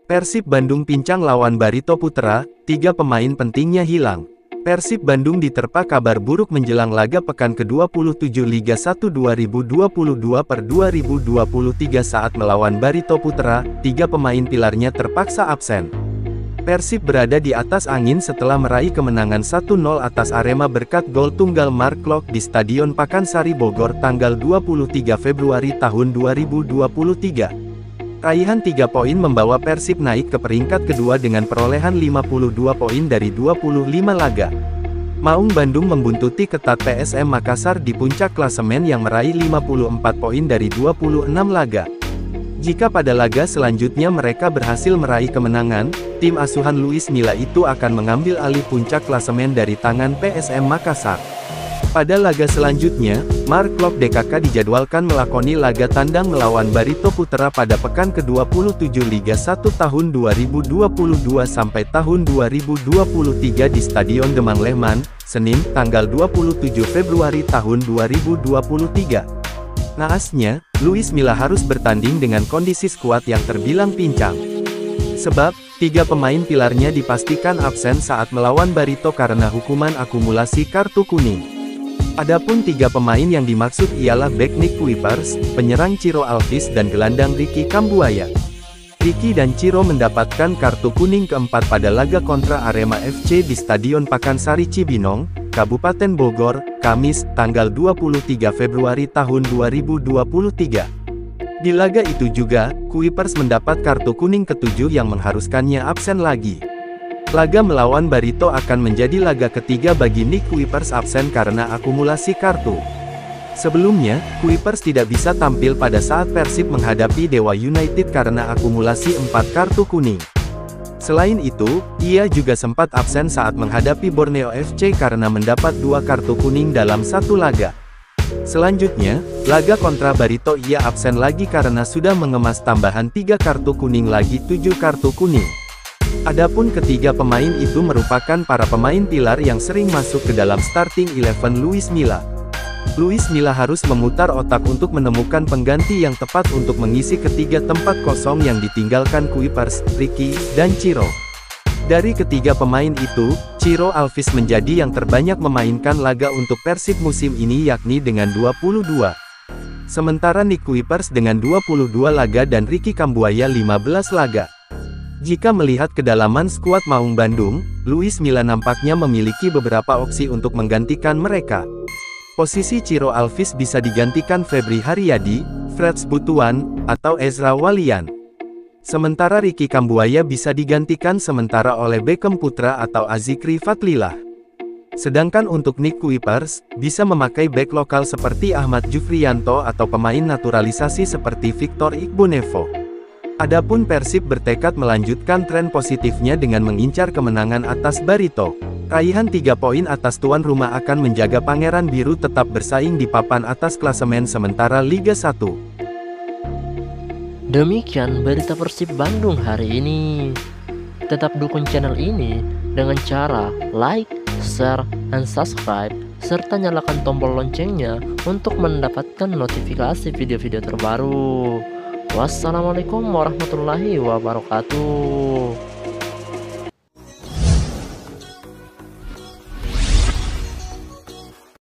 Persib Bandung pincang lawan Barito Putra, 3 pemain pentingnya hilang. Persib Bandung diterpa kabar buruk menjelang laga pekan ke-27 Liga 1 2022/2023 saat melawan Barito Putra, 3 pemain pilarnya terpaksa absen. Persib berada di atas angin setelah meraih kemenangan 1-0 atas Arema berkat gol tunggal Mark Klok di Stadion Pakansari Bogor tanggal 23 Februari tahun 2023. Raihan 3 poin membawa Persib naik ke peringkat kedua dengan perolehan 52 poin dari 25 laga. Maung Bandung membuntuti ketat PSM Makassar di puncak klasemen yang meraih 54 poin dari 26 laga. Jika pada laga selanjutnya mereka berhasil meraih kemenangan, tim asuhan Luis Milla itu akan mengambil alih puncak klasemen dari tangan PSM Makassar. Pada laga selanjutnya, Mark Klok DKK dijadwalkan melakoni laga tandang melawan Barito Putra pada pekan ke-27 Liga 1 tahun 2022 sampai tahun 2023 di Stadion Demang Lehman, Senin, tanggal 27 Februari tahun 2023. Naasnya, Luis Milla harus bertanding dengan kondisi skuad yang terbilang pincang. Sebab, 3 pemain pilarnya dipastikan absen saat melawan Barito karena hukuman akumulasi kartu kuning. Adapun 3 pemain yang dimaksud ialah bek Nick Kuipers, penyerang Ciro Alvis dan gelandang Ricky Kambuaya. Ricky dan Ciro mendapatkan kartu kuning keempat pada laga kontra Arema FC di Stadion Pakansari Cibinong, Kabupaten Bogor, Kamis, tanggal 23 Februari tahun 2023. Di laga itu juga, Kuipers mendapat kartu kuning ke-7 yang mengharuskannya absen lagi. Laga melawan Barito akan menjadi laga ketiga bagi Nick Kuipers absen karena akumulasi kartu. Sebelumnya, Kuipers tidak bisa tampil pada saat Persib menghadapi Dewa United karena akumulasi 4 kartu kuning. Selain itu, ia juga sempat absen saat menghadapi Borneo FC karena mendapat 2 kartu kuning dalam 1 laga. Selanjutnya, laga kontra Barito ia absen lagi karena sudah mengemas tambahan 3 kartu kuning lagi 7 kartu kuning. Adapun ketiga pemain itu merupakan para pemain pilar yang sering masuk ke dalam starting 11 Luis Milla. Luis Milla harus memutar otak untuk menemukan pengganti yang tepat untuk mengisi ketiga tempat kosong yang ditinggalkan Kuipers, Ricky, dan Ciro. Dari ketiga pemain itu, Ciro Alvis menjadi yang terbanyak memainkan laga untuk Persib musim ini yakni dengan 22. Sementara Nick Kuipers dengan 22 laga dan Ricky Kambuaya 15 laga. Jika melihat kedalaman skuad Maung Bandung, Luis Milla nampaknya memiliki beberapa opsi untuk menggantikan mereka. Posisi Ciro Alvis bisa digantikan Febri Haryadi, Freds Butuan, atau Ezra Walian. Sementara Ricky Kambuaya bisa digantikan sementara oleh Beckham Putra atau Azikri Fatlilah. Sedangkan untuk Nick Kuipers, bisa memakai bek lokal seperti Ahmad Jufriyanto atau pemain naturalisasi seperti Victor Igbonevo. Adapun Persib bertekad melanjutkan tren positifnya dengan mengincar kemenangan atas Barito. Raihan 3 poin atas tuan rumah akan menjaga Pangeran Biru tetap bersaing di papan atas klasemen sementara Liga 1. Demikian berita Persib Bandung hari ini. Tetap dukung channel ini dengan cara like, share, dan subscribe, serta nyalakan tombol loncengnya untuk mendapatkan notifikasi video-video terbaru. Wassalamualaikum warahmatullahi wabarakatuh.